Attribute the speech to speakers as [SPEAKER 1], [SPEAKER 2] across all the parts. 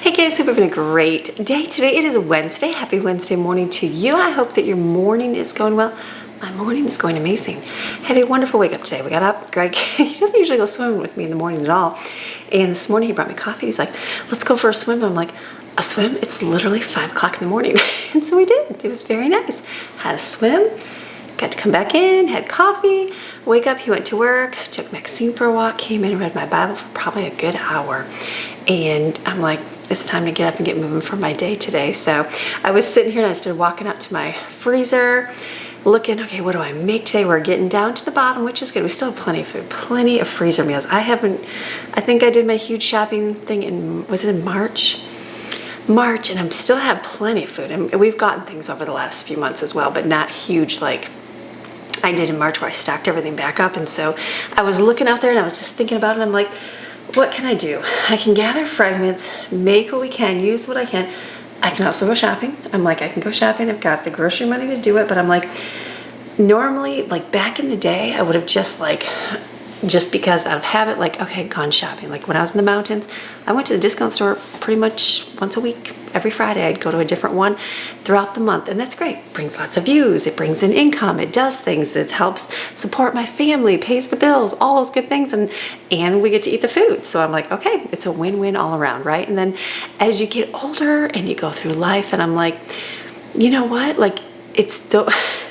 [SPEAKER 1] Hey guys, hope you're having a great day today. It is Wednesday. Happy Wednesday morning to you. I hope that your morning is going well. My morning is going amazing. Had a wonderful wake up today. We got up. Greg, he doesn't usually go swimming with me in the morning at all. And this morning he brought me coffee. He's like, let's go for a swim. I'm like, a swim? It's literally 5 o'clock in the morning. And so we did. It was very nice. Had a swim. Got to come back in, had coffee, wake up, he went to work, took Maxine for a walk, came in and read my Bible for probably a good hour. And I'm like, it's time to get up and get moving for my day today. So I was sitting here and I started walking out to my freezer, looking, okay, what do I make today? We're getting down to the bottom, which is good. We still have plenty of food, plenty of freezer meals. I think I did my huge shopping thing was it in March, and I still have plenty of food. And we've gotten things over the last few months as well, but not huge like I did in March where I stacked everything back up. And so I was looking out there and I was just thinking about it. I'm like, what can I do? I can gather fragments, make what we can, use what I can. I can also go shopping. I'm like, I can go shopping. I've got the grocery money to do it. But I'm like, normally, like back in the day, I would have just because out of habit, like, okay, gone shopping. Like when I was in the mountains, I went to the discount store pretty much once a week. Every Friday, I'd go to a different one throughout the month. And that's great. It brings lots of views. It brings in income. It does things. It helps support my family, pays the bills, all those good things. And we get to eat the food. So I'm like, okay, it's a win-win all around, right? And then as you get older and you go through life, and I'm like, you know what? Like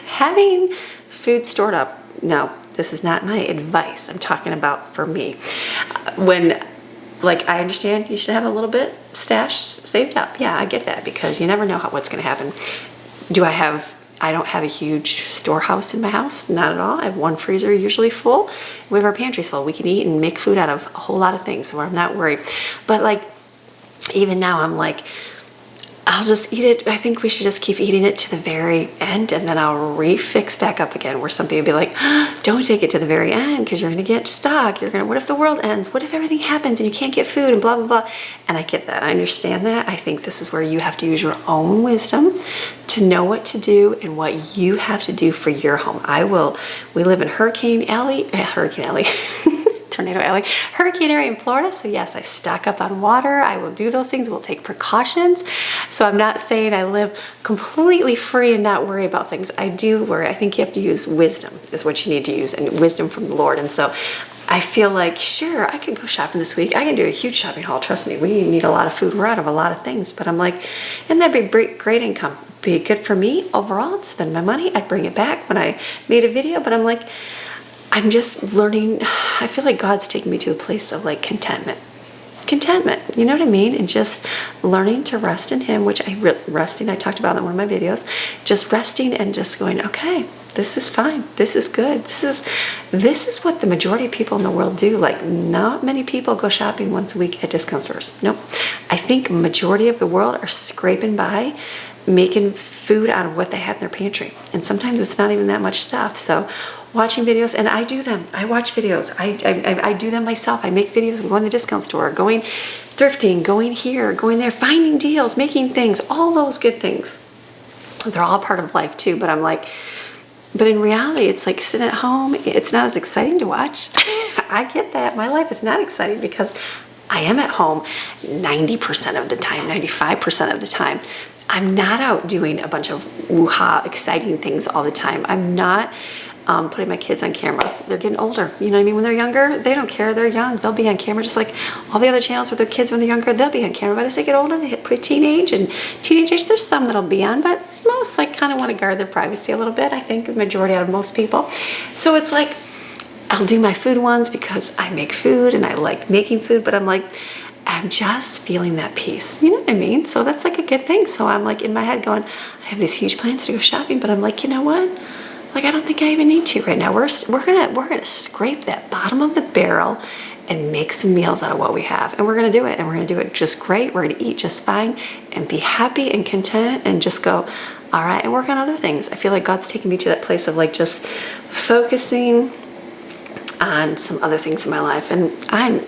[SPEAKER 1] having food stored up. Now, this is not my advice. I'm talking about for me. Like, I understand you should have a little bit stashed, saved up. Yeah, I get that because you never know what's going to happen. I don't have a huge storehouse in my house. Not at all. I have one freezer usually full. We have our pantries full. We can eat and make food out of a whole lot of things, so I'm not worried. But like, even now I'm like, I'll just eat it. I think we should just keep eating it to the very end, and then I'll refix back up again, where somebody would be like, don't take it to the very end because you're going to get stuck. What if the world ends? What if everything happens and you can't get food and blah, blah, blah. And I get that. I understand that. I think this is where you have to use your own wisdom to know what to do and what you have to do for your home. We live in Hurricane Alley, Tornado Alley, hurricane area in Florida. So yes, I stock up on water. I will do those things. We'll take precautions. So I'm not saying I live completely free and not worry about things. I do worry. I think you have to use wisdom is what you need to use, and wisdom from the Lord. And so I feel like, sure, I could go shopping this week. I can do a huge shopping haul. Trust me, we need a lot of food. We're out of a lot of things. But I'm like, and that'd be great income. Be good for me overall. I'd spend my money. I'd bring it back when I made a video. But I'm like, I'm just learning. I feel like God's taking me to a place of like contentment, you know what I mean? And just learning to rest in Him, which I talked about in one of my videos, just resting and just going, okay, this is fine. This is good. This is what the majority of people in the world do. Like, not many people go shopping once a week at discount stores. Nope. I think majority of the world are scraping by, making food out of what they had in their pantry. And sometimes it's not even that much stuff. So watching videos, and I do them. I watch videos. I do them myself. I make videos, going to the discount store, going thrifting, going here, going there, finding deals, making things, all those good things. They're all part of life too, but I'm like, but in reality, it's like sitting at home. It's not as exciting to watch. I get that. My life is not exciting because I am at home 90% of the time, 95% of the time. I'm not out doing a bunch of woo-ha exciting things all the time. I'm not putting my kids on camera. They're getting older. You know what I mean? When they're younger, they don't care. They're young. They'll be on camera just like all the other channels with their kids when they're younger. They'll be on camera. But as they get older, they hit pre-teenage and teenagers, there's some that'll be on, but most like kind of want to guard their privacy a little bit. I think the majority out of most people. So it's like, I'll do my food ones because I make food and I like making food, but I'm like, I'm just feeling that peace. You know what I mean? So that's like a good thing. So I'm like in my head going, I have these huge plans to go shopping, but I'm like, you know what? Like, I don't think I even need to right now. We're gonna scrape that bottom of the barrel and make some meals out of what we have. And we're gonna do it. And we're gonna do it just great. We're gonna eat just fine and be happy and content and just go, all right, and work on other things. I feel like God's taking me to that place of like just focusing on some other things in my life. And I'm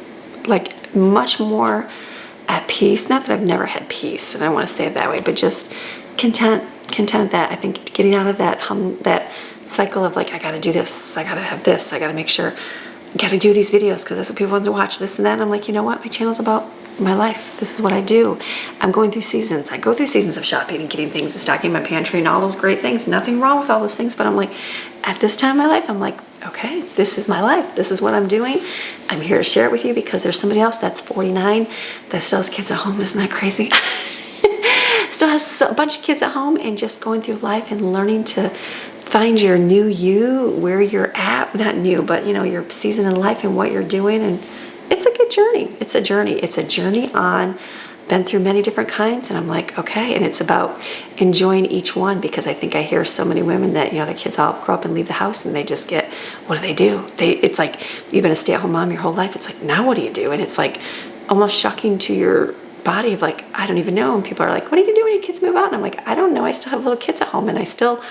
[SPEAKER 1] like much more at peace. Not that I've never had peace, and I don't want to say it that way, but just content that I think getting out of that cycle of like, I got to do this, I got to have this, I got to make sure, I got to do these videos because that's what people want to watch, this and that. And I'm like, you know what? My channel's about my life. This is what I do. I'm going through seasons. I go through seasons of shopping and getting things and stocking my pantry and all those great things. Nothing wrong with all those things, but I'm like, at this time in my life, I'm like, okay, this is my life. This is what I'm doing. I'm here to share it with you because there's somebody else that's 49 that still has kids at home. Isn't that crazy? Still has a bunch of kids at home and just going through life and learning to find your new you, where you're at, not new, but you know, your season in life and what you're doing. And it's a good journey. It's a journey. It's a journey on, been through many different kinds. And I'm like, okay. And it's about enjoying each one, because I think I hear so many women that, you know, the kids all grow up and leave the house and they just get, what do? It's like, you've been a stay-at-home mom your whole life. It's like, now what do you do? And it's like almost shocking to your body of like, I don't even know. And people are like, what do you do when your kids move out? And I'm like, I don't know. I still have little kids at home and I still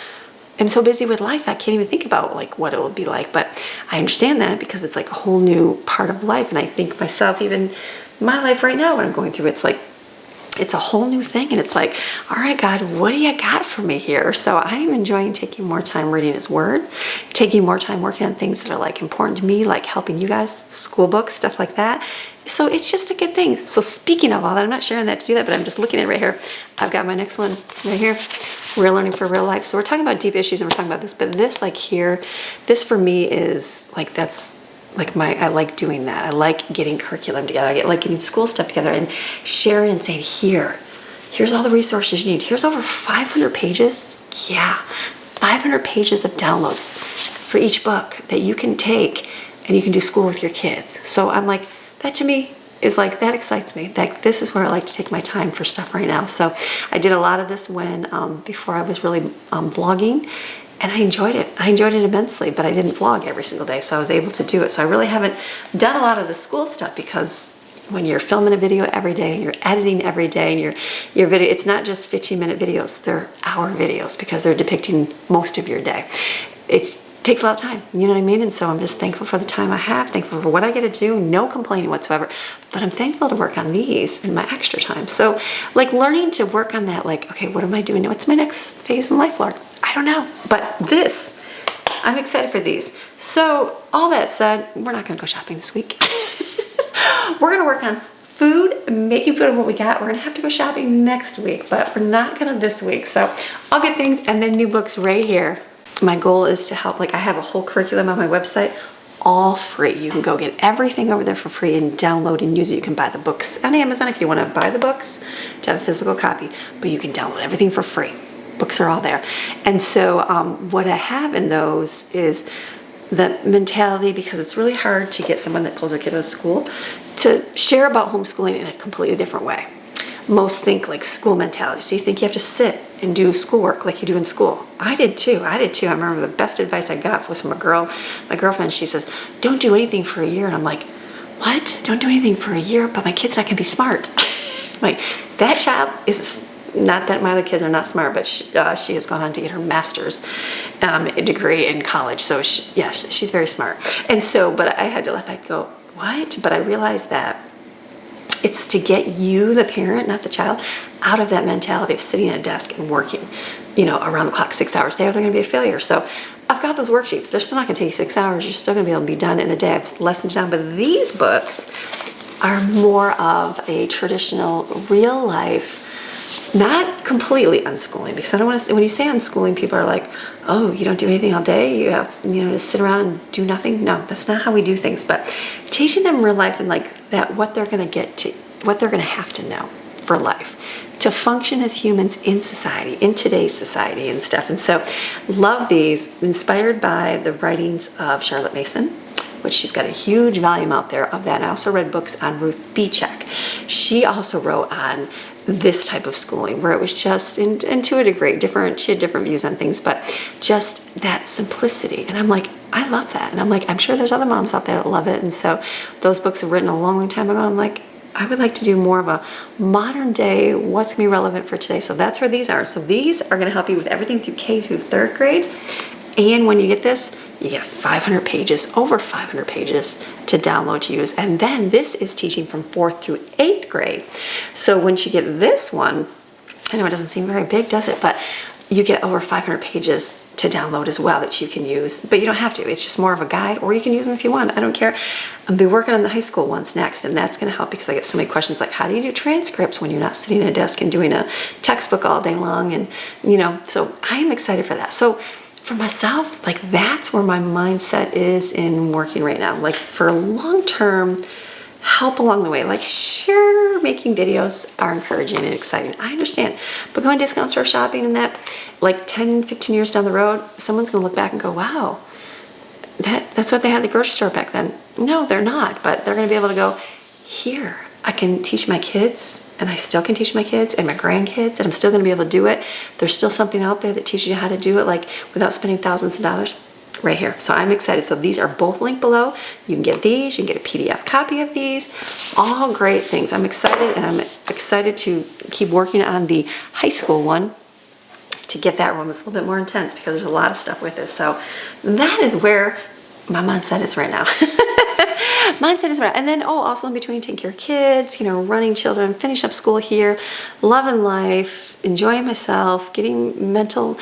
[SPEAKER 1] am so busy with life. I can't even think about like what it will be like, but I understand that because it's like a whole new part of life. And I think myself, even my life right now, what I'm going through, it's like, it's a whole new thing. And it's like, all right, God, what do you got for me here? So I am enjoying taking more time reading his word, taking more time working on things that are like important to me, like helping you guys, school books, stuff like that. So it's just a good thing. So speaking of all that, I'm not sharing that to do that, but I'm just looking at it right here. I've got my next one right here. We're learning for real life. So we're talking about deep issues and we're talking about this, but this like here, this for me is like, that's like I like doing that. I like getting curriculum together. I like getting school stuff together and sharing and saying, here's all the resources you need. Here's over 500 pages. Yeah, 500 pages of downloads for each book that you can take and you can do school with your kids. So I'm like, that to me is like, that excites me. That this is where I like to take my time for stuff right now. So I did a lot of this when, before I was really vlogging. And I enjoyed it. I enjoyed it immensely, but I didn't vlog every single day, so I was able to do it. So I really haven't done a lot of the school stuff, because when you're filming a video every day and you're editing every day and your video, it's not just 15-minute videos, they're hour videos because they're depicting most of your day. It takes a lot of time, you know what I mean? And so I'm just thankful for the time I have, thankful for what I get to do, no complaining whatsoever, but I'm thankful to work on these in my extra time. So like learning to work on that, like, okay, what am I doing now? What's my next phase in life, Lord? I don't know, but this, I'm excited for these. So all that said, we're not gonna go shopping this week. We're gonna work on food, making food of what we got. We're gonna have to go shopping next week, but we're not gonna this week. So I'll get things and then new books right here. My goal is to help, like I have a whole curriculum on my website, all free. You can go get everything over there for free and download and use it. You can buy the books on Amazon if you wanna buy the books to have a physical copy, but you can download everything for free. Books are all there. And so what I have in those is the mentality, because it's really hard to get someone that pulls their kid out of school to share about homeschooling in a completely different way. Most think like school mentality. So you think you have to sit and do schoolwork like you do in school. I did too. I remember the best advice I got was from my girlfriend. She says, don't do anything for a year. And I'm like, what? Don't do anything for a year? But my kid's not gonna be smart. Like, that child is, not that my other kids are not smart, but she has gone on to get her master's degree in college. So she's very smart. And so, but I had to laugh. I'd go, what? But I realized that it's to get you, the parent, not the child, out of that mentality of sitting at a desk and working, you know, around the clock 6 hours a day, or they're going to be a failure. So I've got those worksheets. They're still not going to take you 6 hours. You're still going to be able to be done in a day. I've lessened down, but these books are more of a traditional real life, not completely unschooling, because I don't want to say, when you say unschooling, people are like, oh, you don't do anything all day, you have, you know, to sit around and do nothing. No, that's not how we do things. But teaching them real life and like that, what they're going to get to, what they're going to have to know for life to function as humans in society, in today's society and stuff. And so love these, inspired by the writings of Charlotte Mason, which she's got a huge volume out there of that. And I also read books on Ruth Beechek. She also wrote on this type of schooling, where it was just, and to a degree, she had different views on things, but just that simplicity. And I'm like, I love that. And I'm like, I'm sure there's other moms out there that love it. And so those books are written a long, long time ago. I'm like, I would like to do more of a modern day, what's gonna be relevant for today. So that's where these are. So these are gonna help you with everything through K through 3rd grade. And when you get this, you get 500 pages, over 500 pages to download to use. And then this is teaching from 4th through 8th grade. So once you get this one, I know it doesn't seem very big, does it? But you get over 500 pages to download as well that you can use, but you don't have to. It's just more of a guide, or you can use them if you want. I don't care. I'll be working on the high school ones next, and that's going to help because I get so many questions like, how do you do transcripts when you're not sitting at a desk and doing a textbook all day long? And, so I'm excited for that. So for myself, like that's where my mindset is in working right now. Like for long-term help along the way. Like sure, making videos are encouraging and exciting. I understand. But going discount store shopping and that, like 10, 15 years down the road, someone's going to look back and go, wow, that's what they had at the grocery store back then. No, they're not. But they're going to be able to go, here, I can teach my kids, and I still can teach my kids and my grandkids, and I'm still going to be able to do it. There's still something out there that teaches you how to do it, like without spending thousands of dollars. Right here. So I'm excited. So these are both linked below. You can get these. You can get a PDF copy of these. All great things. I'm excited, and I'm excited to keep working on the high school one to get that one that's a little bit more intense because there's a lot of stuff with it. So that is where my mindset is right now. Mindset is right. And then, also in between taking care of kids, running children, finish up school here, loving life, enjoying myself, getting mental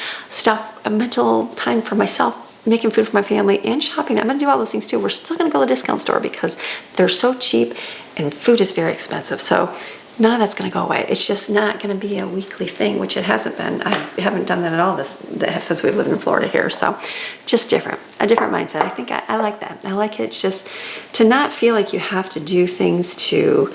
[SPEAKER 1] time for myself, making food for my family, and shopping. I'm going to do all those things too. We're still going to go to the discount store because they're so cheap and food is very expensive. So none of that's going to go away. It's just not going to be a weekly thing, which it hasn't been. I haven't done that at all since we've lived in Florida here. So just a different mindset. I think I like that. I like it. It's just to not feel like you have to do things to,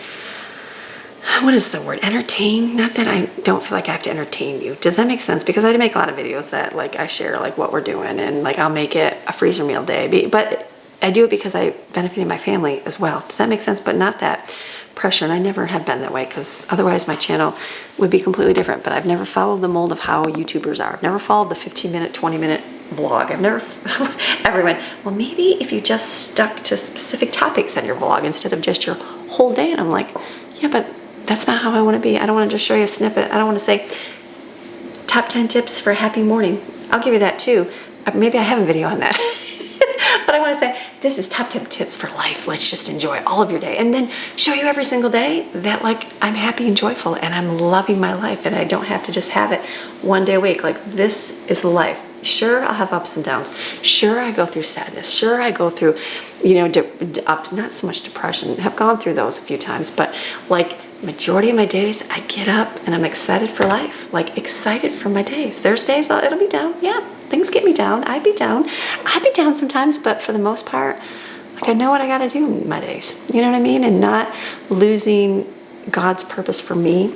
[SPEAKER 1] what is the word? Entertain? Not that I don't feel like I have to entertain you. Does that make sense? Because I make a lot of videos that like I share like what we're doing, and like I'll make it a freezer meal day. But I do it because I benefited my family as well. Does that make sense? But not that pressure. And I never have been that way because otherwise my channel would be completely different. But I've never followed the mold of how YouTubers are. I've never followed the 15-minute, 20-minute vlog. I've never ever went, well, maybe if you just stuck to specific topics on your vlog instead of just your whole day. And I'm like, yeah, but that's not how I want to be. I don't want to just show you a snippet. I don't want to say top 10 tips for a happy morning. I'll give you that too. Maybe I have a video on that. But I want to say, this is top 10 tips for life. Let's just enjoy all of your day. And then show you every single day that like I'm happy and joyful and I'm loving my life and I don't have to just have it one day a week. Like this is life. Sure, I'll have ups and downs. Sure, I go through sadness. Sure, I go through, ups, not so much depression. Have gone through those a few times, but like majority of my days, I get up and I'm excited for life. Like excited for my days. There's days it'll be down. Yeah, things get me down. I'd be down. Sometimes, but for the most part, like I know what I got to do in my days. You know what I mean? And not losing God's purpose for me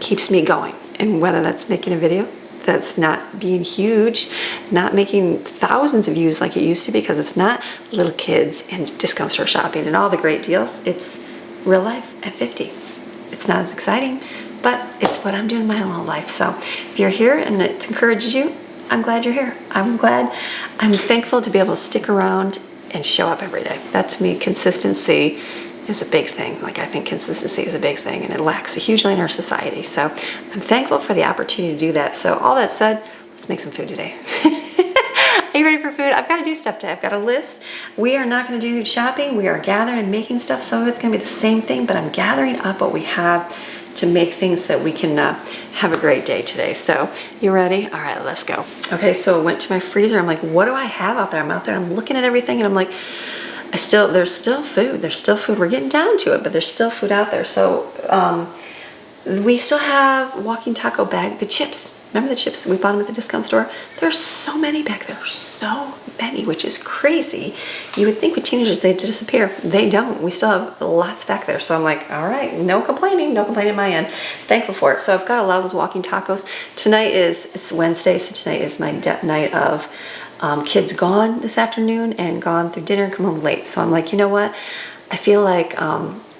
[SPEAKER 1] keeps me going. And whether that's making a video that's not being huge, not making thousands of views like it used to be, because it's not little kids and discount store shopping and all the great deals. It's real life at 50. It's not as exciting, but it's what I'm doing in my own life. So if you're here and it encourages you, I'm glad you're here. I'm thankful to be able to stick around and show up every day. That to me, consistency is a big thing. Like I think consistency is a big thing and it lacks hugely in our society. So I'm thankful for the opportunity to do that. So all that said, let's make some food today. Are you ready for food? I've got to do stuff today. I've got a list. We are not going to do shopping. We are gathering and making stuff. Some of it's going to be the same thing, but I'm gathering up what we have to make things so that we can have a great day today. So you ready? All right, let's go. Okay, so I went to my freezer. I'm like, what do I have out there? I'm out there. I'm looking at everything and I'm like, there's still food. There's still food. We're getting down to it, but there's still food out there. So we still have walking taco bag, the chips. Remember the chips? We bought them at the discount store. There's so many back there. So many, which is crazy. You would think with teenagers they'd disappear. They don't. We still have lots back there. So I'm like, all right, no complaining on my end. Thankful for it. So I've got a lot of those walking tacos. It's Wednesday, so tonight is my night of kids gone this afternoon and gone through dinner and come home late. So I'm like, you know what? I feel like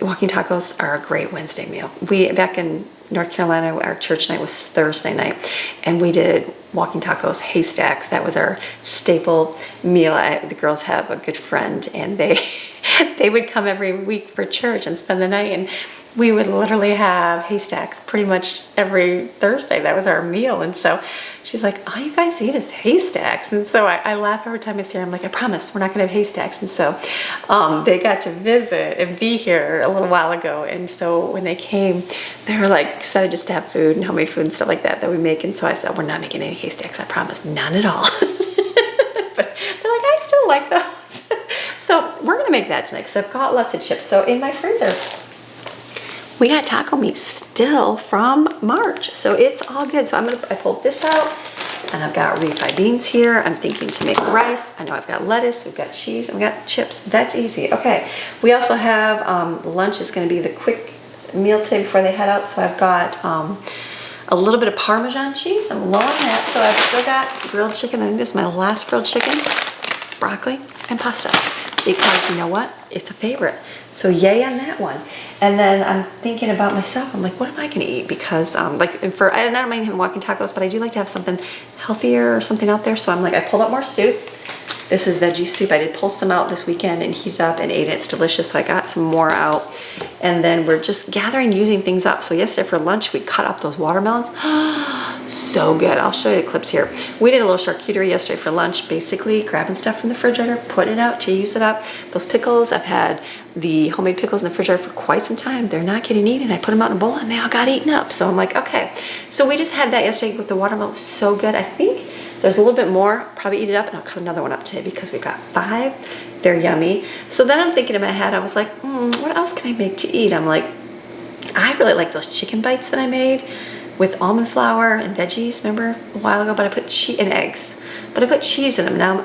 [SPEAKER 1] walking tacos are a great Wednesday meal. Back in North Carolina, our church night was Thursday night, and we did walking tacos, haystacks. That was our staple meal. The girls have a good friend, and they would come every week for church and spend the night, and we would literally have haystacks pretty much every Thursday. That was our meal. And so she's like, all you guys eat is haystacks. And so I laugh every time I see her. I'm like, I promise we're not gonna have haystacks. And so they got to visit and be here a little while ago. And so when they came, they were like excited just to have food and homemade food and stuff like that we make. And so I said, we're not making any haystacks, I promise, none at all. But they're like, I still like those. So we're gonna make that tonight because I've got lots of chips. So in my freezer, we got taco meat still from March. So it's all good. So I pulled this out and I've got refried beans here. I'm thinking to make rice. I know I've got lettuce, we've got cheese, and we've got chips. That's easy. Okay, we also have, lunch is gonna be the quick meal today before they head out. So I've got a little bit of Parmesan cheese. I'm low on that. So I've still got grilled chicken. I think this is my last grilled chicken, broccoli, and pasta. Because you know what? It's a favorite. So yay on that one. And then I'm thinking about myself. I'm like, what am I gonna eat? Because I don't mind having walking tacos, but I do like to have something healthier or something out there. So I'm like, I pulled up more soup. This is veggie soup. I did pull some out this weekend and heat it up and ate it. It's delicious. So I got some more out. And then we're just gathering, using things up. So yesterday for lunch, we cut up those watermelons. So good. I'll show you the clips here. We did a little charcuterie yesterday for lunch, basically grabbing stuff from the refrigerator, putting it out to use it up. Those pickles, I've had the homemade pickles in the refrigerator for quite some time. They're not getting eaten. I put them out in a bowl and they all got eaten up. So I'm like, okay. So we just had that yesterday with the watermelon. So good. I think there's a little bit more, probably eat it up, and I'll cut another one up today because we've got 5. They're yummy. So then I'm thinking in my head, I was like, what else can I make to eat? I'm like, I really like those chicken bites that I made with almond flour and veggies, remember a while ago, but I put cheese and eggs, but I put cheese in them. Now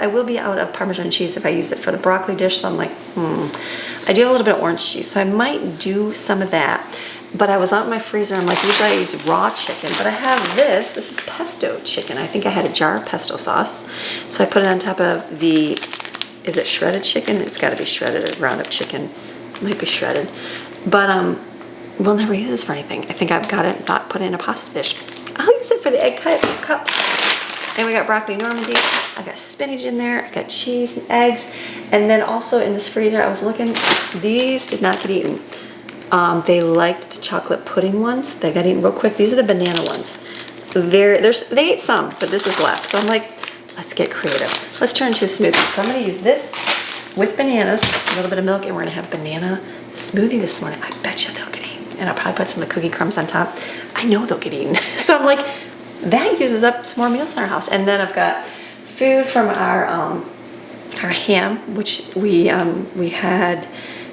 [SPEAKER 1] I will be out of Parmesan cheese if I use it for the broccoli dish. So I'm like, I do have a little bit of orange cheese. So I might do some of that. But I was out in my freezer. I'm like, usually I use raw chicken, but I have this. This is pesto chicken. I think I had a jar of pesto sauce. So I put it on top of the, is it shredded chicken? It's gotta be shredded, or ground up chicken. It might be shredded. But we'll never use this for anything. I think I've got it, not put it in a pasta dish. I'll use it for the egg cups. And we got broccoli Normandy. I've got spinach in there. I've got cheese and eggs. And then also in this freezer, I was looking, these did not get eaten. They liked the chocolate pudding ones. They got eaten real quick. These are the banana ones. They ate some, but this is left. So I'm like, let's get creative. Let's turn to a smoothie. So I'm gonna use this with bananas, a little bit of milk, and we're gonna have banana smoothie this morning. I bet you they'll get eaten. And I'll probably put some of the cookie crumbs on top. I know they'll get eaten. So I'm like, that uses up some more meals in our house. And then I've got food from our ham, which we had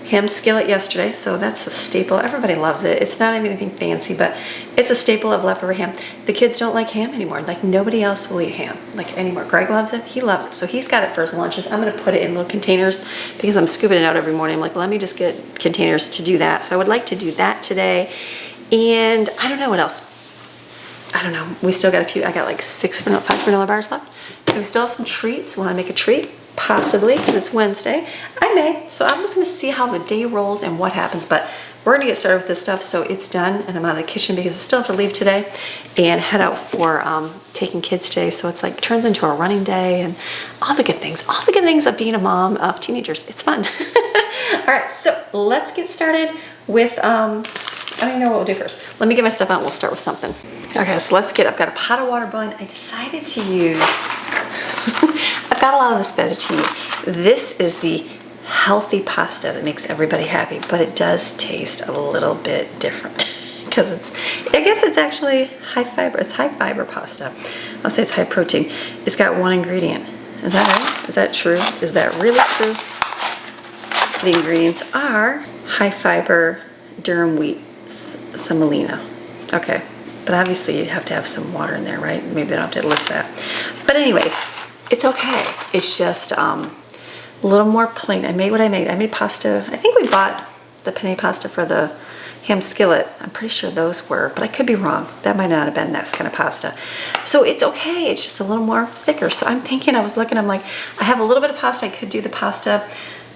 [SPEAKER 1] ham skillet yesterday, so that's a staple. Everybody loves it. It's not even anything fancy, but it's a staple of leftover ham. The kids don't like ham anymore. Like nobody else will eat ham like anymore. Greg loves it. He loves it. So he's got it for his lunches. I'm going to put it in little containers because I'm scooping it out every morning. I'm like, let me just get containers to do that. So I would like to do that today. And I don't know what else. I don't know. We still got a few. I got like 5 granola bars left. So we still have some treats. Will I make a treat? Possibly, because it's Wednesday. I may. So I'm just going to see how the day rolls and what happens. But we're going to get started with this stuff. So it's done, and I'm out of the kitchen because I still have to leave today and head out for taking kids today. So it's like turns into a running day and all the good things. All the good things of being a mom of teenagers. It's fun. All right, so let's get started with I don't even know what we'll do first. Let me get my stuff out and we'll start with something. Okay, so I've got a pot of water boiling. I decided to use, I've got a lot of this fettuccine. This is the healthy pasta that makes everybody happy, but it does taste a little bit different because I guess it's actually high fiber. It's high fiber pasta. I'll say it's high protein. It's got one ingredient. Is that right? Is that true? Is that really true? The ingredients are high fiber durum wheat semolina. Okay, but obviously you'd have to have some water in there, right? Maybe they don't have to list that. But anyways, it's okay. It's just a little more plain. I made what I made. I made pasta. I think we bought the penne pasta for the ham skillet. I'm pretty sure those were, but I could be wrong. That might not have been that kind of pasta. So it's okay. It's just a little more thicker. So I'm thinking, I'm like, I have a little bit of pasta. I could do the pasta,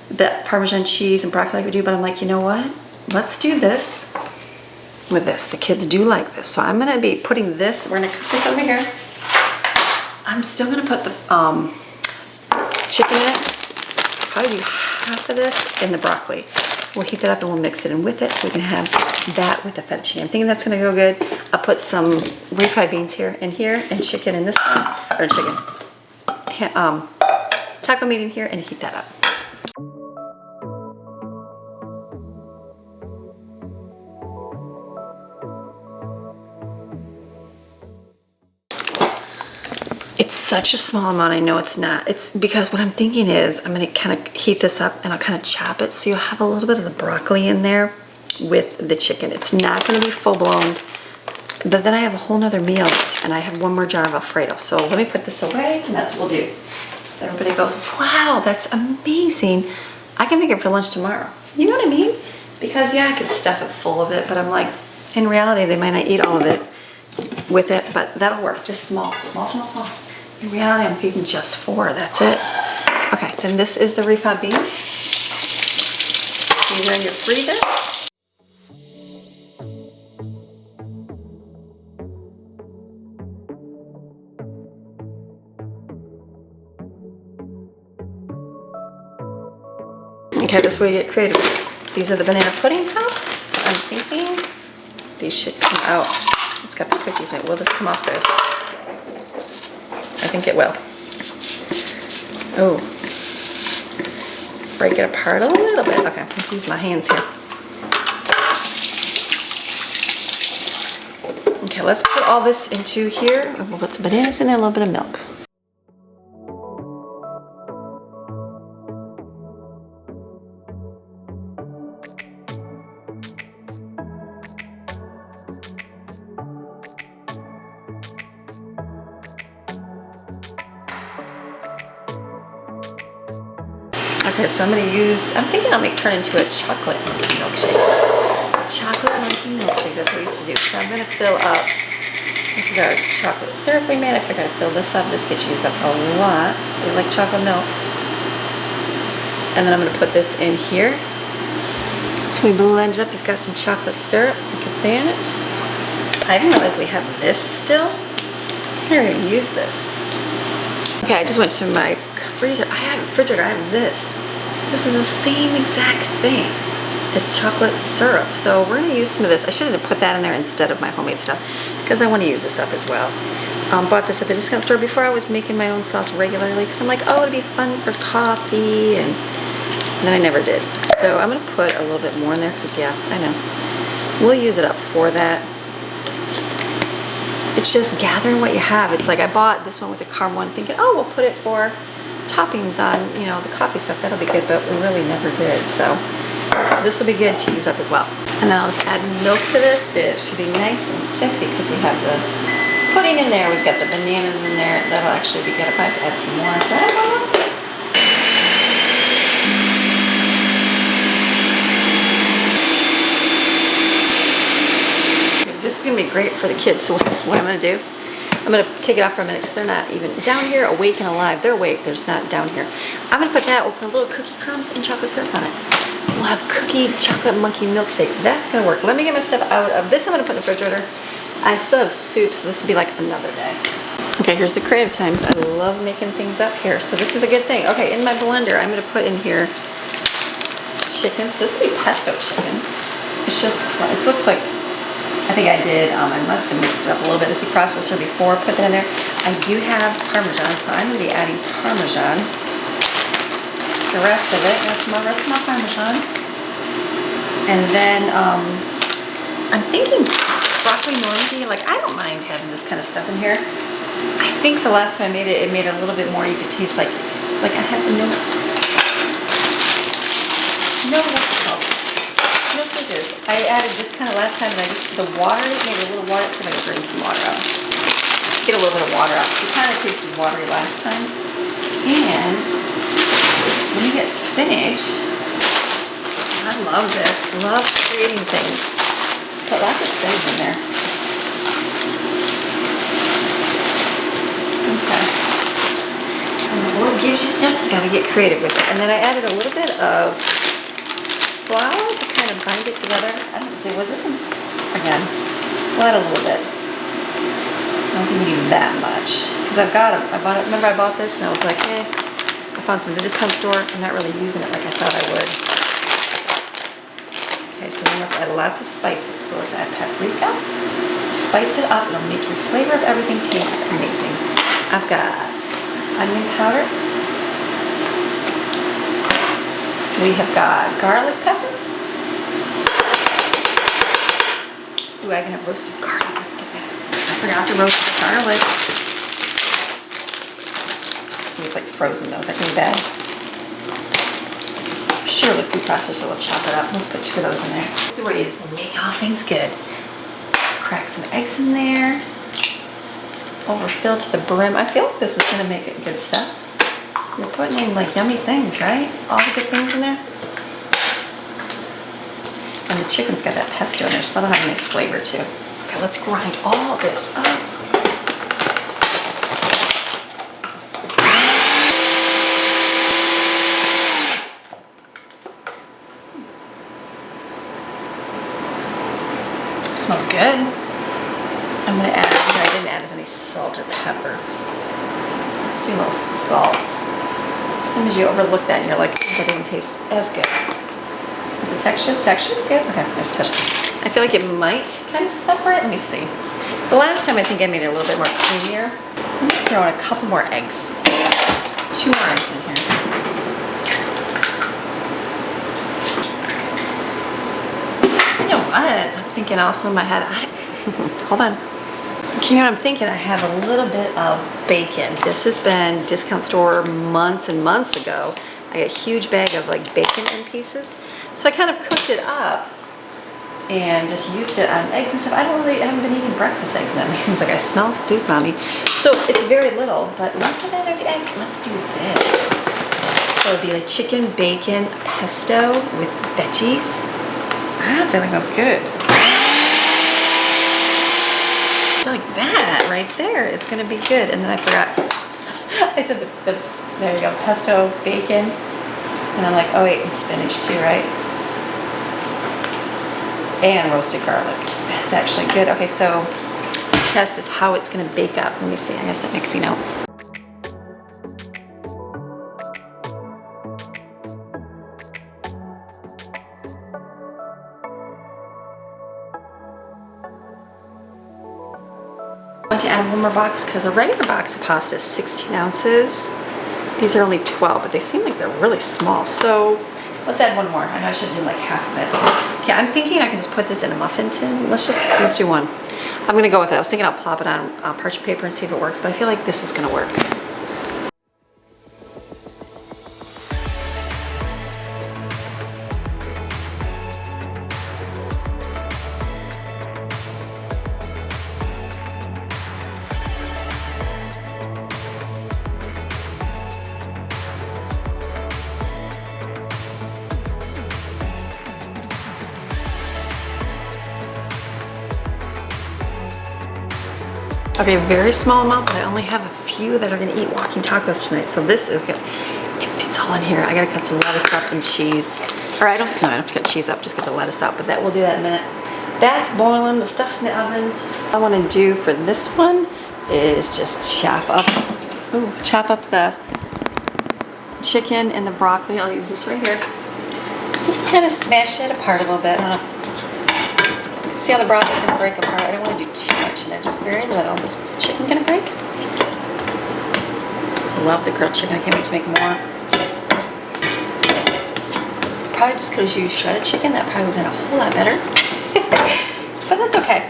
[SPEAKER 1] the Parmesan cheese and broccoli I could do, but I'm like, you know what? Let's do this with this. The kids do like this. So I'm gonna be putting this, we're gonna cook this over here. I'm still gonna put the chicken in it. Probably do half of this in the broccoli. We'll heat that up and we'll mix it in with it so we can have that with the feta chicken. I'm thinking that's gonna go good. I'll put some refried beans here and chicken in this one, or chicken, taco meat in here and heat that up. It's such a small amount, I know it's not. It's because what I'm thinking is I'm gonna kind of heat this up and I'll kind of chop it so you'll have a little bit of the broccoli in there with the chicken. It's not gonna be full blown, but then I have a whole nother meal and I have one more jar of Alfredo. So let me put this away and that's what we'll do. Everybody goes, wow, that's amazing. I can make it for lunch tomorrow. You know what I mean? Because yeah, I could stuff it full of it, but I'm like, in reality, they might not eat all of it with it, but that'll work. Just small, small, small, small. In reality, I'm feeding just 4, that's it. Okay, then this is the refried beans. These are in your freezer. Okay, this way you get creative. These are the banana pudding cups, so I'm thinking these should come out. It's got the cookies in it. Will this come off good? I think it will. Oh, break it apart a little bit. Okay, I'm gonna use my hands here. Okay, let's put all this into here. We'll put some bananas in there, a little bit of milk. Okay, so I'm thinking I'll turn into a chocolate monkey milkshake. Chocolate monkey milkshake, that's what I used to do. So I'm gonna fill up, this is our chocolate syrup we made. I forgot to fill this up. This gets used up a lot. They like chocolate milk. And then I'm gonna put this in here. So we blend it up, you've got some chocolate syrup, look at that. I didn't realize we have this still. I never even used this. Okay, I just went to my freezer. I have a refrigerator, I have this. This is the same exact thing as chocolate syrup. So we're gonna use some of this. I should have put that in there instead of my homemade stuff because I want to use this up as well. Bought this at the discount store before I was making my own sauce regularly because I'm like, oh, it'd be fun for coffee, and then I never did. So I'm gonna put a little bit more in there because yeah, I know. We'll use it up for that. It's just gathering what you have. It's like I bought this one with the caramel one thinking, oh, we'll put it for toppings on, you know, the coffee stuff. That'll be good, but we really never did. So this will be good to use up as well. And then I'll just add milk to this. It should be nice and thick because we have the pudding in there. We've got the bananas in there. That'll actually be good if I have to add some more. This is gonna be great for the kids. So what I'm gonna do, I'm gonna take it off for a minute because they're not even down here awake and alive. They're awake, they're just not down here. I'm gonna put that, we'll put a little cookie crumbs and chocolate syrup on it. We'll have cookie chocolate monkey milkshake. That's gonna work. Let me get my stuff out of this. I'm gonna put in the refrigerator. I still have soup, so this will be like another day. Okay, here's the creative times. I love making things up here. So this is a good thing. Okay, in my blender, I'm gonna put in here chicken. So this will be pesto chicken. It's just, it looks like, I think I did, I must have mixed it up a little bit with the processor before, put that in there. I do have Parmesan, so I'm gonna be adding Parmesan. The rest of it, rest of my Parmesan. And then, I'm thinking broccoli Normandy, like I don't mind having this kind of stuff in here. I think the last time I made it, it made a little bit more, you could taste like I had the what's it called? No scissors. I added this kind of last time, and the water, made a little water, so I could drain some water out. Get a little bit of water out. It kind of tasted watery last time. And when you get spinach, I love this. Love creating things. Put lots of spinach in there. Okay. And the Lord gives you stuff, you gotta get creative with it. And then I added a little bit of flour to kind of bind it together. I don't know, was this again? We'll add a little bit. I don't think we need that much. Because I've got them. Remember I bought this and I was like, I found some at the discount store. I'm not really using it like I thought I would. Okay, so then let's add lots of spices. So let's add paprika. Spice it up, it'll make your flavor of everything taste amazing. I've got onion powder. We have got garlic pepper. Ooh, I even have roasted garlic. Let's get that. I forgot to roast the garlic. Ooh, it's like frozen though. Is that getting bad? Sure, the food processor will chop it up. Let's put 2 of those in there. This is where you just make all things good. Crack some eggs in there. Overfill to the brim. I feel like this is gonna make it good stuff. You're putting in like yummy things, right? All the good things in there. And the chicken's got that pesto in there, so that'll have a nice flavor too. Okay, let's grind all this up. It smells good. I'm gonna add, I didn't add as any salt or pepper. Let's do a little salt. Sometimes you overlook that and you're like, that doesn't taste as good. Is the texture? The texture's good? Okay, I just touched it. I feel like it might kind of separate. Let me see. The last time I think I made it a little bit more creamier. I'm gonna throw in a couple more eggs. 2 more eggs in here. You know what? I'm thinking also in my head, hold on. You know what I'm thinking? I have a little bit of bacon. This has been discount store months and months ago. I got a huge bag of like bacon in pieces. So I kind of cooked it up and just used it on eggs and stuff. I haven't been eating breakfast eggs, and that makes things like I smell food, mommy. So it's very little, but not for that the eggs. Let's do this. So it'd be like chicken, bacon, pesto with veggies. I feel like that's good. I feel like that right there is gonna be good. And then I forgot, I said there you go, pesto, bacon, and I'm like, oh wait, and spinach too, right? And roasted garlic. That's actually good. Okay, so the test is how it's gonna bake up. Let me see, I gotta start mixing out. I want to add one more box because a regular box of pasta is 16 ounces. These are only 12, but they seem like they're really small. So let's add one more. I know I should do like half of it. Okay, I'm thinking I can just put this in a muffin tin. Let's do one. I'm gonna go with it. I was thinking I'll plop it on parchment paper and see if it works, but I feel like this is gonna work. Okay, very small amount, but I only have a few that are gonna eat walking tacos tonight. So this is good. It fits all in here. I gotta cut some lettuce up and cheese. Or I don't have to cut cheese up, just get the lettuce out, but we'll do that in a minute. That's boiling, the stuff's in the oven. What I wanna do for this one is just chop up the chicken and the broccoli. I'll use this right here. Just kind of smash it apart a little bit. I don't know. See how the broccoli is going to break apart? I don't want to do too much in there, just very little. Is the chicken going to break? Love the grilled chicken. I can't wait to make more. Probably just because you use shredded chicken, that probably would have been a whole lot better. But that's okay.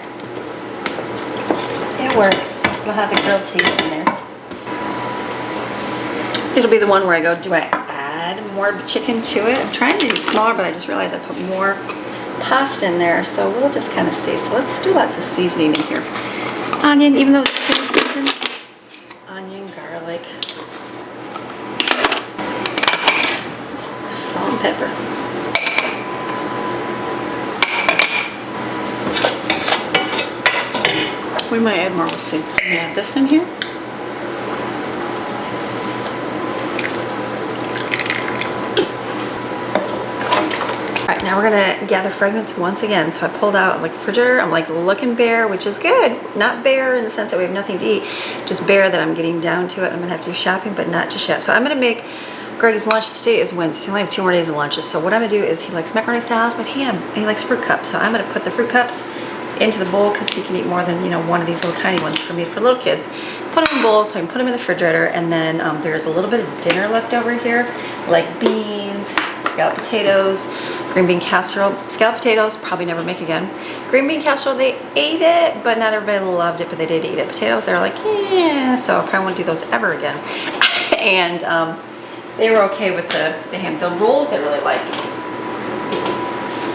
[SPEAKER 1] It works. It'll have the grilled taste in there. It'll be the one where I go, do I add more chicken to it? I'm trying to do smaller, but I just realized I put more pasta in there, so we'll just kind of see. So let's do lots of seasoning in here. Onion, even though the chicken is seasoned. Onion, garlic, salt and pepper. We might add more, we'll see. So we add this in here. Alright, now we're gonna gather fragments once again. So I pulled out like refrigerator. I'm like looking bare, which is good. Not bare in the sense that we have nothing to eat, just bare that I'm getting down to it. I'm gonna have to do shopping, but not just yet. So I'm gonna make Greg's lunch today is Wednesday, so we only have 2 more days of lunches. So what I'm gonna do is he likes macaroni salad with ham, and he likes fruit cups. So I'm gonna put the fruit cups into the bowl because he can eat more than, you know, one of these little tiny ones for me for little kids. Put them in bowls so I can put them in the refrigerator, and then there's a little bit of dinner left over here, like beans, scalloped potatoes, green bean casserole. Scalloped potatoes, probably never make again. Green bean casserole, they ate it, but not everybody loved it, but they did eat it. Potatoes, they were like, yeah, so I probably won't do those ever again. And they were okay with the ham. The rolls they really liked.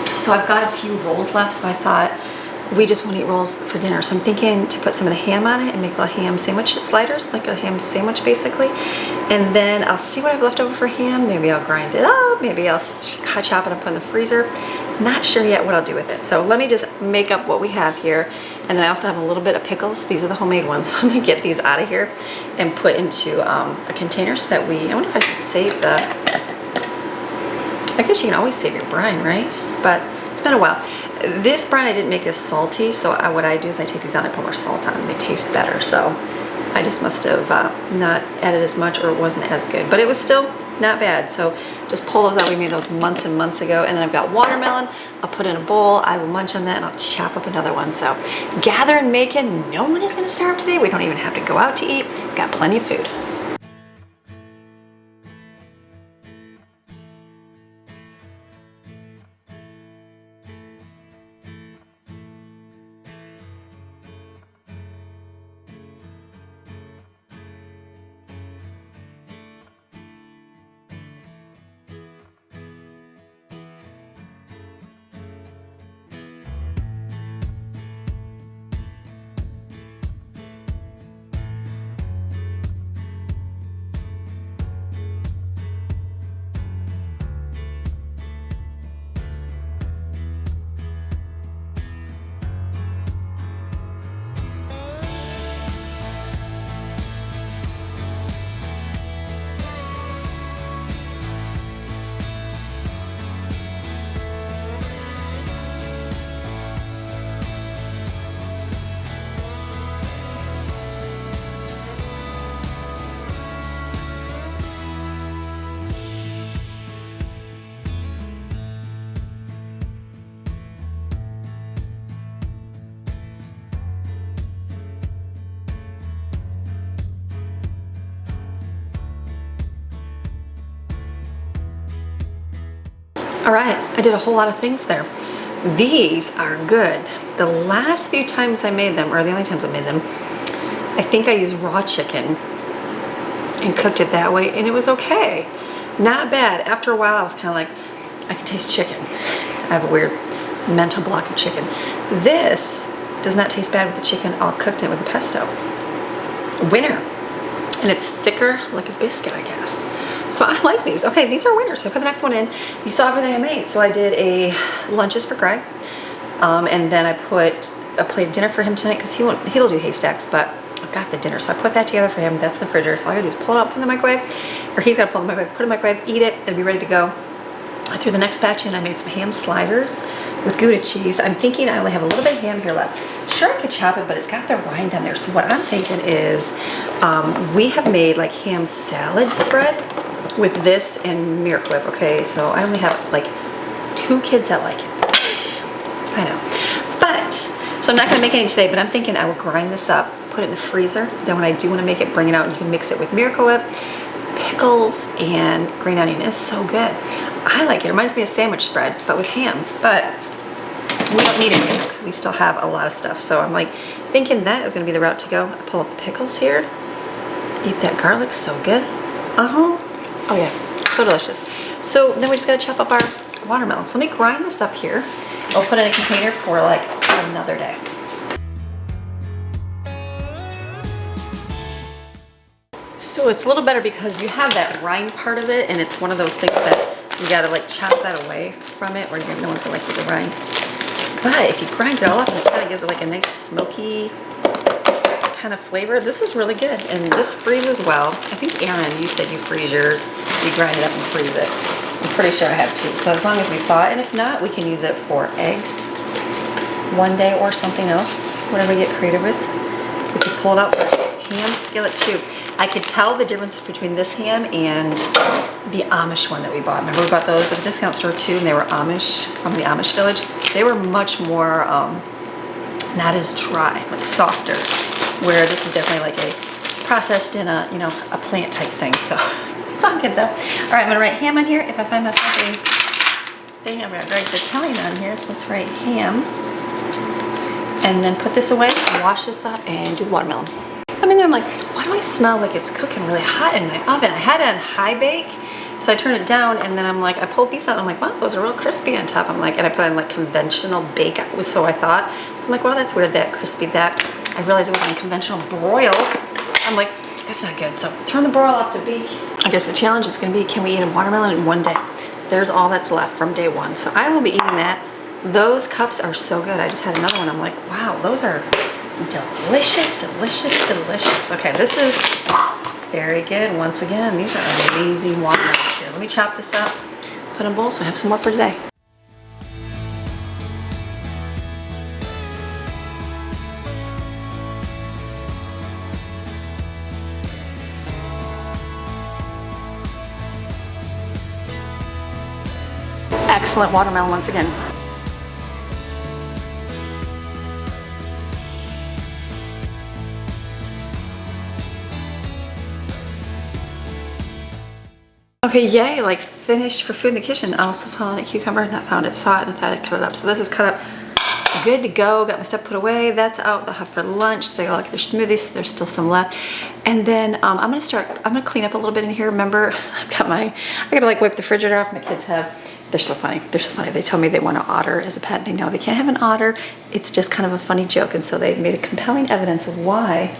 [SPEAKER 1] So I've got a few rolls left, so I thought we just want to eat rolls for dinner. So I'm thinking to put some of the ham on it and make little ham sandwich sliders, like a ham sandwich basically. And then I'll see what I have left over for ham. Maybe I'll grind it up. Maybe I'll chop it up in the freezer. Not sure yet what I'll do with it. So let me just make up what we have here. And then I also have a little bit of pickles. These are the homemade ones. So I'm gonna get these out of here and put into a container so that I wonder if I should save I guess you can always save your brine, right? But it's been a while. This brine I didn't make as salty, so what I do is I take these out and I put more salt on them. They taste better, so I just must have not added as much, or it wasn't as good. But it was still not bad, so just pull those out. We made those months and months ago. And then I've got watermelon. I'll put in a bowl. I will munch on that, and I'll chop up another one. So gather and making. No one is going to starve today. We don't even have to go out to eat. Got plenty of food. All right, I did a whole lot of things there. These are good. The last few times I made them, or the only times I made them, I think I used raw chicken and cooked it that way, and it was okay. Not bad. After a while, I was kind of like, I can taste chicken. I have a weird mental block of chicken. This does not taste bad with the chicken. I'll cook it with the pesto. Winner. And it's thicker, like a biscuit, I guess. So I like these. Okay, these are winners. So I put the next one in. You saw everything I made. So I did a lunches for Greg. And then I put a plate of dinner for him tonight because he'll do haystacks, but I've got the dinner. So I put that together for him. That's in the refrigerator. So all I gotta do is pull it out from the microwave, or he's gotta pull it in the microwave, put it in the microwave, eat it, it'll be ready to go. I threw the next batch in. I made some ham sliders with Gouda cheese. I'm thinking I only have a little bit of ham here left. Sure, I could chop it, but it's got the rind on there. So what I'm thinking is we have made like ham salad spread with this and Miracle Whip. Okay, so I only have like 2 kids that like it. I know. But, so I'm not gonna make any today, but I'm thinking I will grind this up, put it in the freezer. Then when I do wanna make it, bring it out, and you can mix it with Miracle Whip, pickles, and green onion. It's so good. I like it. It reminds me of sandwich spread, but with ham. But we don't need it anymore because we still have a lot of stuff. So I'm like thinking that is gonna be the route to go. I pull up the pickles here. Eat that garlic, so good. Oh yeah, so delicious. So then we just gotta chop up our watermelon. So let me grind this up here. I'll put it in a container for like another day. So it's a little better because you have that rind part of it, and it's one of those things that you gotta like chop that away from it, or no one's gonna like eat the rind. But if you grind it all up, it kind of gives it like a nice smoky kind of flavor. This is really good, and this freezes well. I think Aaron, you said you freeze yours. You grind it up and freeze it. I'm pretty sure I have too. So as long as we thaw it, and if not, we can use it for eggs one day or something else, whatever we get creative with. We can pull it out for ham skillet too. I could tell the difference between this ham and the Amish one that we bought. Remember we bought those at the discount store too, and they were Amish, from the Amish village. They were much more, not as dry, like softer, where this is definitely like a processed in a, you know, a plant type thing. So it's all good though. All right, I'm gonna write ham on here. If I find myself a thing, I'm gonna write Italian on here, so let's write ham. And then put this away, wash this up, and do the watermelon. I'm in there, I'm like, why do I smell like it's cooking really hot in my oven? I had it on high bake, so I turned it down, and then I'm like, I pulled these out, and I'm like, wow, those are real crispy on top. I'm like, and I put on like conventional bake, so I thought. So I'm like, well, that's weird, that crispy, that. I realized it was on conventional broil. I'm like, that's not good. So turn the broil up to bake. I guess the challenge is gonna be, can we eat a watermelon in one day? There's all that's left from day one. So I will be eating that. Those cups are so good. I just had another one. I'm like, wow, those are delicious, delicious, delicious. Okay, this is very good. Once again, these are amazing watermelons here. Let me chop this up, put in a bowl so I have some more for today. Excellent watermelon once again. Okay, yay, like finished for food in the kitchen. I also found a cucumber, not found it, saw it, and thought I'd cut it up. So this is cut up, good to go. Got my stuff put away. That's out. They'll have for lunch. They all like their smoothies. There's still some left. And then I'm gonna clean up a little bit in here. Remember, I gotta like wipe the refrigerator off. My kids they're so funny. They're so funny. They tell me they want an otter as a pet. They know they can't have an otter. It's just kind of a funny joke. And so they made a compelling evidence of why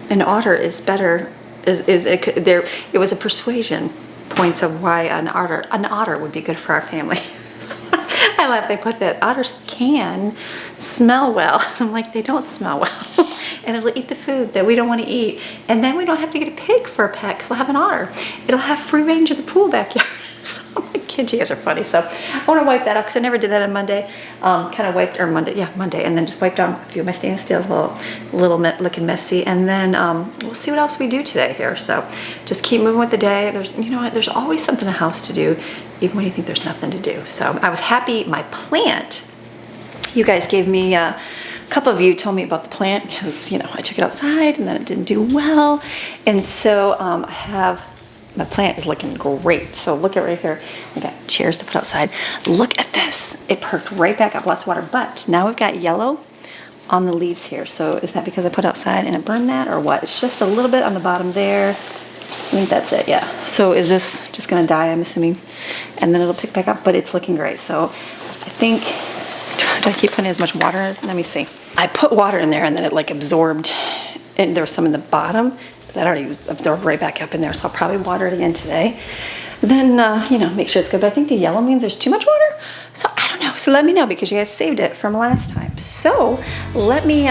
[SPEAKER 1] an otter is better. It was a persuasion points of why an otter would be good for our family. So I laugh. They put that otters can smell well. I'm like, they don't smell well. And it'll eat the food that we don't want to eat. And then we don't have to get a pig for a pet because we'll have an otter. It'll have free range of the pool backyard. So I'm like, kids, you guys are funny. So I want to wipe that off because I never did that on Monday. Kind of wiped, or Monday, and then just wiped off a few of my stainless steels, looking messy. And then we'll see what else we do today here. So just keep moving with the day. You know what? There's always something in the house to do, even when you think there's nothing to do. So I was happy my plant. You guys gave me a couple of you told me about the plant because, you know, I took it outside and then it didn't do well. And so my plant is looking great. So look at right here. We got chairs to put outside. Look at this. It perked right back up, lots of water. But now we've got yellow on the leaves here. So is that because I put outside and it burned that or what? It's just a little bit on the bottom there. I think that's it, yeah. So is this just gonna die, I'm assuming? And then it'll pick back up, but it's looking great. So I think, do I keep putting as much water as, let me see. I put water in there and then it like absorbed, and there was some in the bottom, that already absorbed right back up in there. So I'll probably water it again today. Then, you know, make sure it's good. But I think the yellow means there's too much water. So I don't know. So let me know because you guys saved it from last time. So let me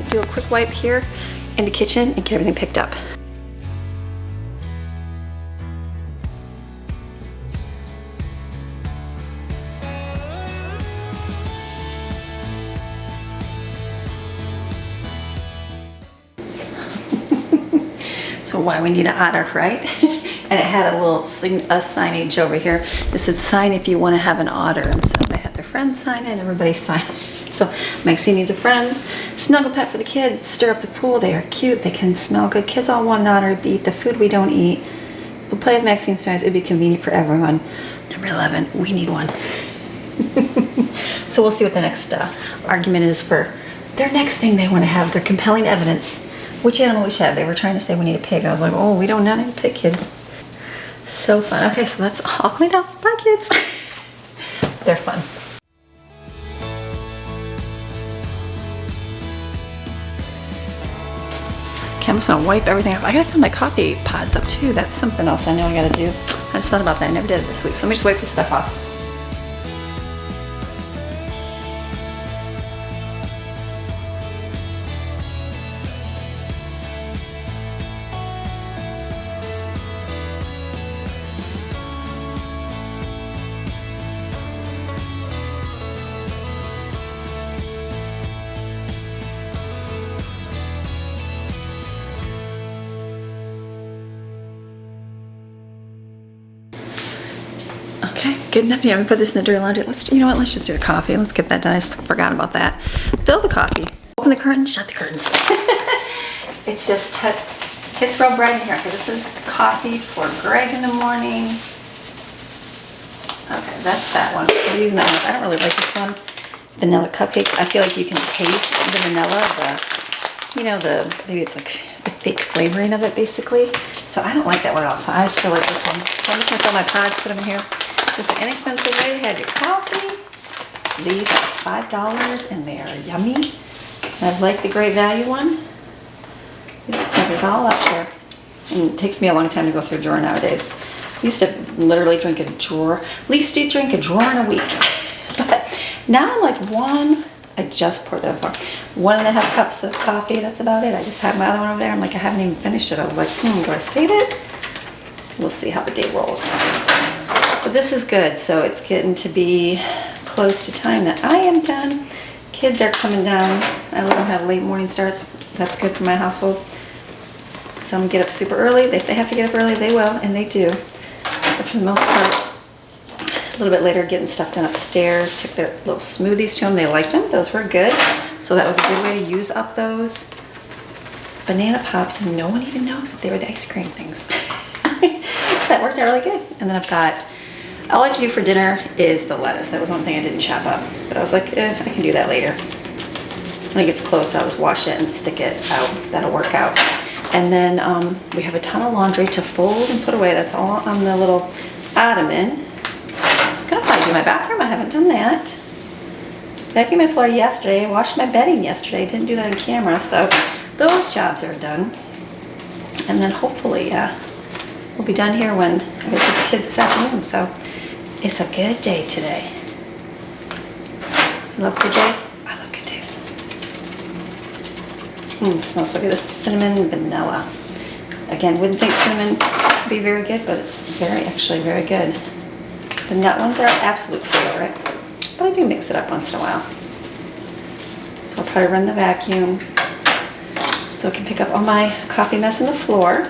[SPEAKER 1] do a quick wipe here in the kitchen and get everything picked up. So why we need an otter, right? And it had a little signage over here. It said, sign if you want to have an otter. And so they had their friends sign it, everybody signed. So Maxine needs a friend. Snuggle pet for the kids, stir up the pool. They are cute, they can smell good. Kids all want an otter, eat the food we don't eat. We'll play with Maxine's toys, it'd be convenient for everyone. Number 11, we need one. So we'll see what the next argument is for their next thing they want to have, their compelling evidence. Which animal we should have? They were trying to say we need a pig. I was like, oh, we don't need a pig, kids. So fun. Okay, so that's all cleaned up. Bye, kids. They're fun. Okay, I'm just gonna wipe everything off. I gotta fill my coffee pods up too. That's something else I know I gotta do. I just thought about that. I never did it this week. So let me just wipe this stuff off. Okay, good enough. Yeah, I'm gonna put this in the dirty laundry. You know what? Let's just do the coffee. Let's get that done. I forgot about that. Fill the coffee. Open the curtain. Shut the curtains. It's just it's real bright in here. Okay, this is coffee for Greg in the morning. Okay, that's that one. I'm using that one. I don't really like this one. Vanilla cupcake. I feel like you can taste the vanilla, maybe it's like the fake flavoring of it, basically. So I don't like that one at all. So I still like this one. So I'm just gonna fill my pods, put them in here. This is an inexpensive way to have your coffee. These are $5 and they are yummy. I like the Great Value one. Just plug this all up here. And it takes me a long time to go through a drawer nowadays. I used to literally drink a drawer, at least you drink a drawer in a week. But now I'm like I just poured that up. 1.5 cups of coffee, that's about it. I just have my other one over there. I'm like, I haven't even finished it. I was like, do I save it? We'll see how the day rolls. But this is good. So it's getting to be close to time that I am done. Kids are coming down. I let them have late morning starts. That's good for my household. Some get up super early. If they have to get up early, they will, and they do. But for the most part, a little bit later, getting stuff done upstairs. Took their little smoothies to them. They liked them. Those were good. So that was a good way to use up those banana pops, and no one even knows that they were the ice cream things. So that worked out really good. And then I've got, all I have to do for dinner is the lettuce. That was one thing I didn't chop up. But I was like, I can do that later. When it gets close, I'll just wash it and stick it out. That'll work out. And then we have a ton of laundry to fold and put away. That's all on the little ottoman. I was gonna probably do my bathroom. I haven't done that. Vacuumed my floor yesterday. Washed my bedding yesterday. Didn't do that on camera. So those jobs are done. And then hopefully we'll be done here when I go to the kids this afternoon. So it's a good day today. You love good days? I love good days. It smells so good. This is cinnamon vanilla. Again, wouldn't think cinnamon would be very good, but it's actually very good. The nut ones are absolute favorite, but I do mix it up once in a while. So I'll probably run the vacuum so I can pick up all my coffee mess on the floor.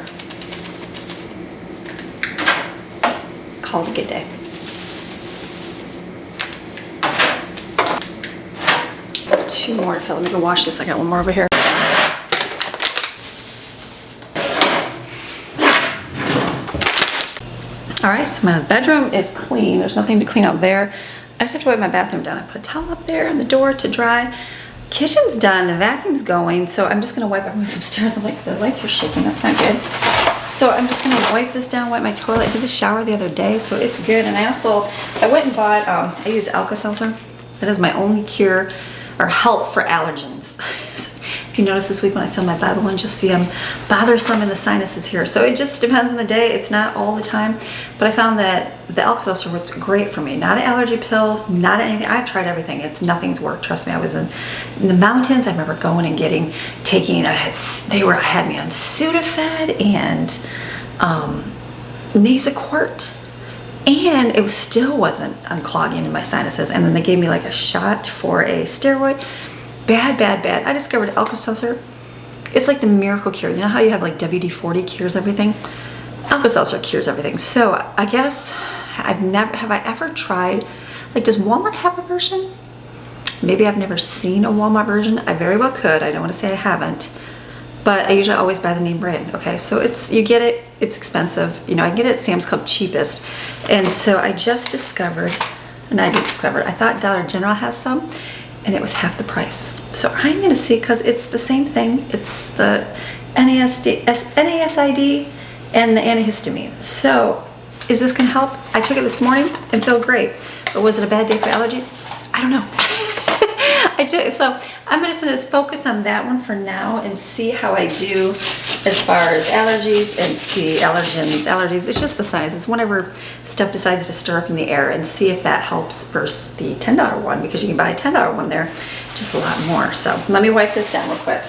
[SPEAKER 1] Call it a good day. Two more to fill. Let me go wash this. I got one more over here. All right, so my bedroom is clean. There's nothing to clean out there. I just have to wipe my bathroom down. I put a towel up there and the door to dry. Kitchen's done, the vacuum's going, so I'm just gonna wipe everything upstairs. I'm like, the lights are shaking, that's not good. So I'm just gonna wipe this down, wipe my toilet. I did the shower the other day, so it's good. And I went and bought, I use Alka-Seltzer. That is my only cure or help for allergens. If you notice this week when I film my Bible ones, you'll see I'm bothersome in the sinuses here. So it just depends on the day. It's not all the time. But I found that the Alka-Seltzer works great for me. Not an allergy pill, not anything. I've tried everything. Nothing's worked. Trust me. I was in the mountains. I remember going and taking. I had me on Sudafed and Nasacort. And it still wasn't unclogging in my sinuses. And then they gave me like a shot for a steroid. Bad, bad, bad. I discovered Alka-Seltzer. It's like the miracle cure. You know how you have like WD-40 cures everything? Alka-Seltzer cures everything. So I guess have I ever tried, like, does Walmart have a version? Maybe I've never seen a Walmart version. I very well could. I don't want to say I haven't. But I usually always buy the name brand. Okay, so you get it, it's expensive. You know, I get it at Sam's Club cheapest. And so I just discovered, I thought Dollar General has some, and it was half the price. So I'm gonna see, because it's the same thing. It's the NASID and the antihistamine. So is this gonna help? I took it this morning and felt great. But was it a bad day for allergies? I don't know. So I'm just gonna focus on that one for now and see how I do as far as allergies and see allergies. It's just the size. It's whenever stuff decides to stir up in the air, and see if that helps versus the $10 one, because you can buy a $10 one there, just a lot more. So let me wipe this down real quick.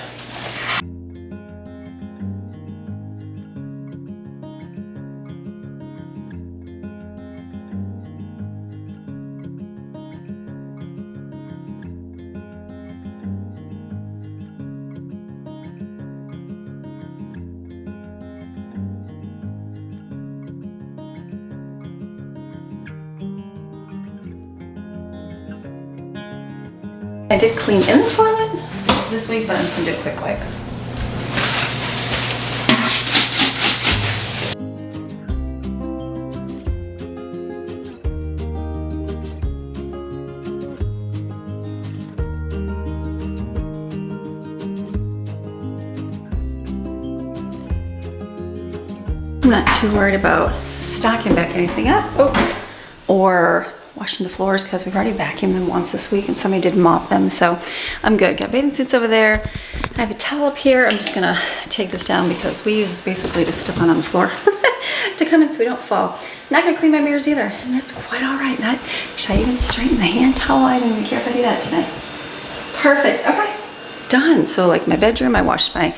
[SPEAKER 1] I did clean in the toilet this week, but I'm just gonna do a quick wipe. I'm not too worried about stocking back anything up or washing the floors because we've already vacuumed them once this week and somebody did mop them, so I'm good. Got bathing suits over there. I have a towel up here. I'm just gonna take this down because we use this basically to step on the floor to come in so we don't fall. Not gonna clean my mirrors either, and that's quite all right. Should I even straighten the hand towel? I don't even care if I do that tonight. Perfect, okay, done. So like my bedroom, I washed my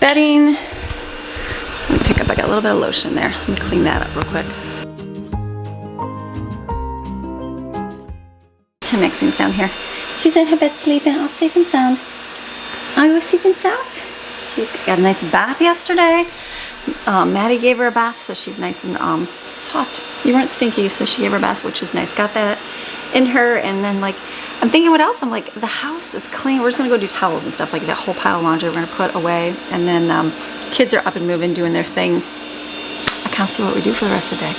[SPEAKER 1] bedding. Let me pick up, I got a little bit of lotion in there. Let me clean that up real quick. And Maxine's down here. She's in her bed sleeping, all safe and sound. Are you sleeping sound? She's got a nice bath yesterday. Maddie gave her a bath, so she's nice and soft. You weren't stinky, so she gave her a bath, which is nice. Got that in her, and then like, I'm thinking what else? I'm like, the house is clean. We're just gonna go do towels and stuff, like that whole pile of laundry we're gonna put away, and then kids are up and moving, doing their thing. I can't see what we do for the rest of the day.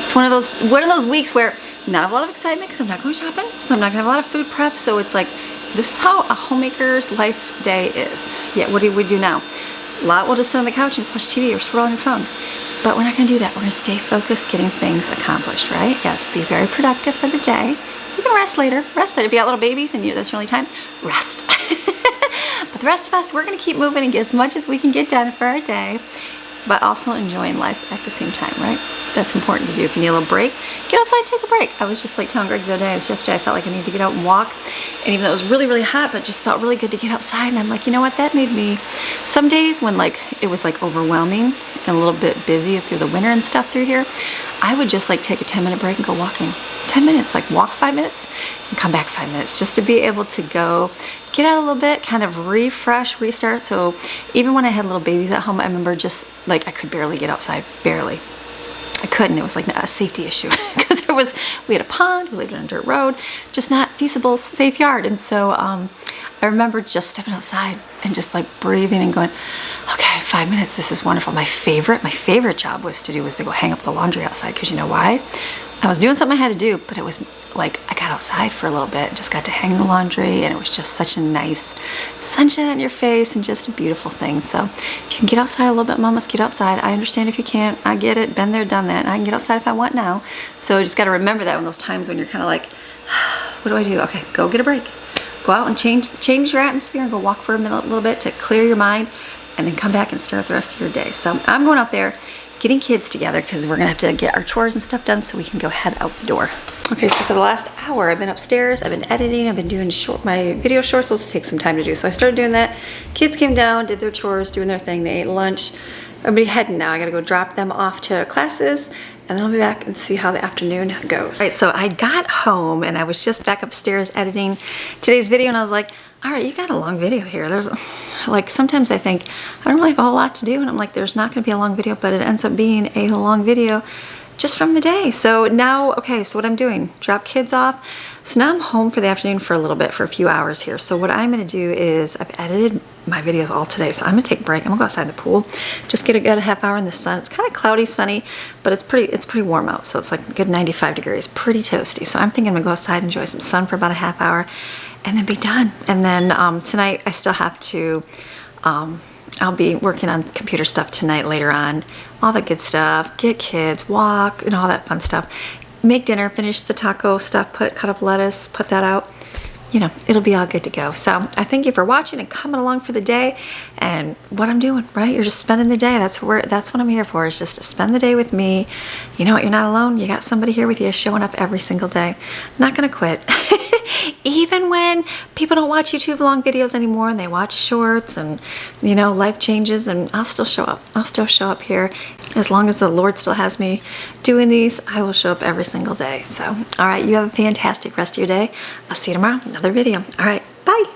[SPEAKER 1] It's one of those weeks where not a lot of excitement because I'm not going shopping, so I'm not gonna have a lot of food prep. So it's like, this is how a homemaker's life day is. Yeah, what do we do now? A lot, we'll just sit on the couch and just watch TV or scroll on your phone. But we're not gonna do that. We're gonna stay focused, getting things accomplished, right? Yes, be very productive for the day. You can rest later. Rest later. If you got little babies and that's your only time, rest. But the rest of us, we're gonna keep moving and get as much as we can get done for our day, but also enjoying life at the same time, right? That's important to do. If you need a little break, get outside, take a break. I was just like telling Greg the other day, yesterday, I felt like I needed to get out and walk. And even though it was really, really hot, but just felt really good to get outside. And I'm like, you know what, that made me, some days when like, it was like overwhelming and a little bit busy through the winter and stuff through here, I would just like take a 10-minute break and go walking. 10 minutes, like walk 5 minutes and come back 5 minutes, just to be able to go get out a little bit, kind of refresh, restart. So even when I had little babies at home, I remember just like, I could barely get outside, barely. I couldn't. It was like a safety issue because we had a pond, we lived on a dirt road, just not feasible, safe yard. And so I remember just stepping outside and just like breathing and going, okay, 5 minutes, this is wonderful. My favorite job was to go hang up the laundry outside, because you know why? I was doing something I had to do, but it was like, I got outside for a little bit, just got to hang the laundry, and it was just such a nice sunshine on your face and just a beautiful thing. So if you can get outside a little bit, mamas, get outside. I understand if you can't, I get it, been there, done that, and I can get outside if I want now. So just got to remember that when those times when you're kind of like, what do I do? Okay, go get a break. Go out and change your atmosphere and go walk for a little bit to clear your mind, and then come back and start the rest of your day. So I'm going out there, getting kids together, because we're gonna have to get our chores and stuff done so we can go head out the door. Okay, so for the last hour, I've been upstairs, I've been editing, I've been doing my video shorts. Those take some time to do. So I started doing that. Kids came down, did their chores, doing their thing. They ate lunch. Everybody heading now. I gotta go drop them off to classes, and then I'll be back and see how the afternoon goes. All right, so I got home and I was just back upstairs editing today's video, and I was like, all right, you got a long video here. There's like, sometimes I think I don't really have a whole lot to do, and I'm like, there's not gonna be a long video, but it ends up being a long video just from the day. So now, okay, so what I'm doing, drop kids off. So now I'm home for the afternoon for a little bit, for a few hours here. So what I'm gonna do is, I've edited my videos all today, so I'm gonna take a break. I'm gonna go outside the pool, just get a good half hour in the sun. It's kind of cloudy, sunny, but it's pretty warm out. So it's like a good 95 degrees, pretty toasty. So I'm thinking I'm gonna go outside, enjoy some sun for about a half hour, and then be done. And then tonight I still have to, I'll be working on computer stuff tonight later on, all the good stuff, get kids, walk, and all that fun stuff. Make dinner, finish the taco stuff, cut up lettuce, put that out. You know, it'll be all good to go. So I thank you for watching and coming along for the day and what I'm doing, right? You're just spending the day. That's what I'm here for, is just to spend the day with me. You know what? You're not alone. You got somebody here with you showing up every single day. Not gonna quit. Even when people don't watch YouTube long videos anymore and they watch shorts, and you know, life changes, and I'll still show up. I'll still show up here. As long as the Lord still has me doing these, I will show up every single day. So, all right, you have a fantastic rest of your day. I'll see you tomorrow, another video. All right, bye.